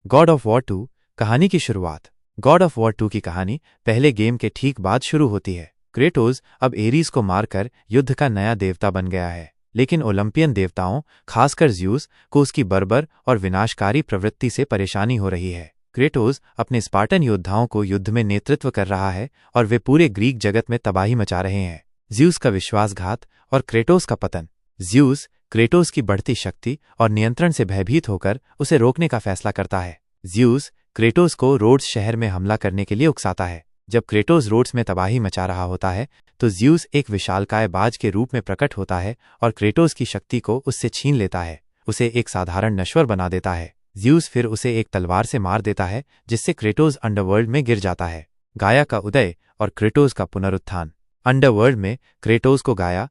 God of war 2 कहानी की शुरुआत। गॉड ऑफ वॉर 2 की कहानी पहले गेम के ठीक बाद शुरू होती है। क्रेटोस अब एरीज को मारकर युद्ध का नया देवता बन गया है, लेकिन ओलंपियन देवताओं खासकर ज़्यूस को उसकी बर्बर और विनाशकारी प्रवृत्ति से परेशानी हो रही है। क्रेटोस अपने स्पार्टन योद्धाओं को युद्ध में नेतृत्व कर रहा है और वे पूरे ग्रीक जगत में तबाही मचा रहे हैं। ज़्यूस का विश्वासघात और क्रेटोस का पतन। ज़्यूस क्रेटोस की बढ़ती शक्ति और नियंत्रण से भयभीत होकर उसे रोकने का फैसला करता है। ज़्यूस क्रेटोस को रोड्स शहर में हमला करने के लिए उकसाता है। जब क्रेटोस रोड्स में तबाही मचा रहा होता है तो ज़्यूस एक विशालकाय बाज के रूप में प्रकट होता है और क्रेटोस की शक्ति को उससे छीन लेता है, उसे एक साधारण नश्वर बना देता है। ज़्यूस फिर उसे एक तलवार से मार देता है, जिससे क्रेटोस अंडरवर्ल्ड में गिर जाता है। गाया का उदय और क्रेटोस का पुनरुत्थान। अंडरवर्ल्ड में क्रेटोस को गाया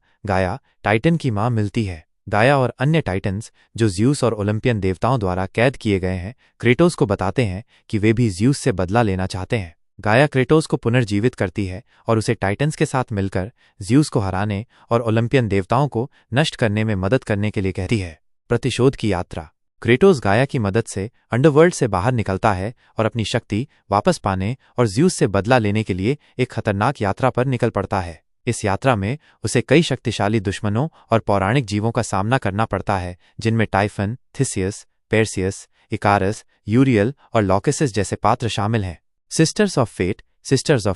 टाइटन की मां मिलती है। गाया और अन्य टाइटन्स जो ज़्यूस और ओलंपियन देवताओं द्वारा कैद किए गए हैं, क्रेटोस को बताते हैं कि वे भी ज़्यूस से बदला लेना चाहते हैं। गाया क्रेटोस को पुनर्जीवित करती है और उसे टाइटन्स के साथ मिलकर ज़्यूस को हराने और ओलंपियन देवताओं को नष्ट करने में मदद करने के लिए कहती है। प्रतिशोध की यात्रा। क्रेटोस गाया की मदद से अंडरवर्ल्ड से बाहर निकलता है और अपनी शक्ति वापस पाने और ज़्यूस से बदला लेने के लिए एक खतरनाक यात्रा पर निकल पड़ता है। इस यात्रा में उसे कई शक्तिशाली दुश्मनों और पौराणिक जीवों का सामना करना पड़ता है, जिनमें टाइफन, थिसियस, पेर्सियस, इकारस, यूरियल और लॉकेसिस जैसे पात्र शामिल हैं। सिस्टर्स ऑफ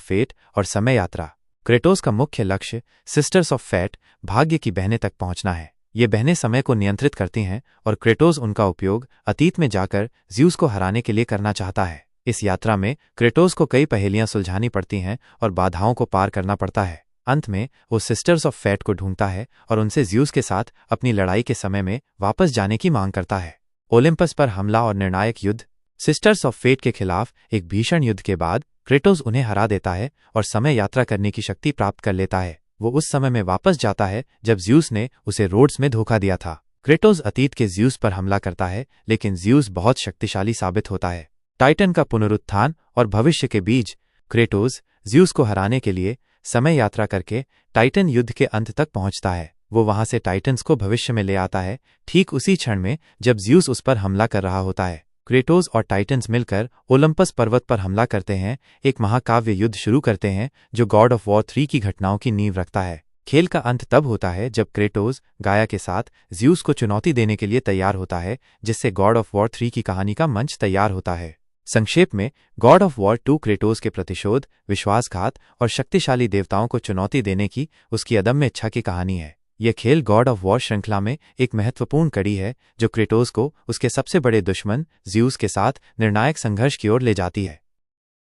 फेट और समय यात्रा। क्रेटोस का मुख्य लक्ष्य सिस्टर्स ऑफ फेट भाग्य की बहनें तक पहुंचना है। ये बहनें समय को नियंत्रित करती हैं और क्रेटोस उनका उपयोग अतीत में जाकर ज़्यूस को हराने के लिए करना चाहता है। इस यात्रा में क्रेटोस को कई पहेलियां सुलझानी पड़ती हैं और बाधाओं को पार करना पड़ता है। अंत में वो सिस्टर्स ऑफ फेट को ढूंढता है और उनसे ज़्यूस के साथ अपनी लड़ाई के समय में वापस जाने की मांग करता है। ओलिम्पस पर हमला और निर्णायक युद्ध। सिस्टर्स ऑफ फेट के खिलाफ एक भीषण युद्ध के बाद क्रेटोस उन्हें हरा देता है और समय यात्रा करने की शक्ति प्राप्त कर लेता है। वो उस समय में वापस जाता है जब ज़्यूस ने उसे रोड्स में धोखा दिया था। क्रेटोस अतीत के ज़्यूस पर हमला करता है, लेकिन ज़्यूस बहुत शक्तिशाली साबित होता है। टाइटन का पुनरुत्थान और भविष्य के बीज। क्रेटोस ज़्यूस को हराने के लिए समय यात्रा करके टाइटन युद्ध के अंत तक पहुंचता है। वो वहां से टाइटन्स को भविष्य में ले आता है, ठीक उसी क्षण में जब ज़्यूस उस पर हमला कर रहा होता है। क्रेटोस और टाइटन्स मिलकर ओलंपस पर्वत पर हमला करते हैं, एक महाकाव्य युद्ध शुरू करते हैं जो गॉड ऑफ वॉर 3 की घटनाओं की नींव रखता है। खेल का अंत तब होता है जब क्रेटोस गाया के साथ ज़्यूस को चुनौती देने के लिए तैयार होता है, जिससे गॉड ऑफ वॉर 3 की कहानी का मंच तैयार होता है। संक्षेप में, गॉड ऑफ वॉर 2 क्रेटोस के प्रतिशोध, विश्वासघात और शक्तिशाली देवताओं को चुनौती देने की उसकी अदम्य इच्छा की कहानी है। यह खेल गॉड ऑफ वॉर श्रृंखला में एक महत्वपूर्ण कड़ी है जो क्रेटोस को उसके सबसे बड़े दुश्मन ज़्यूस के साथ निर्णायक संघर्ष की ओर ले जाती है।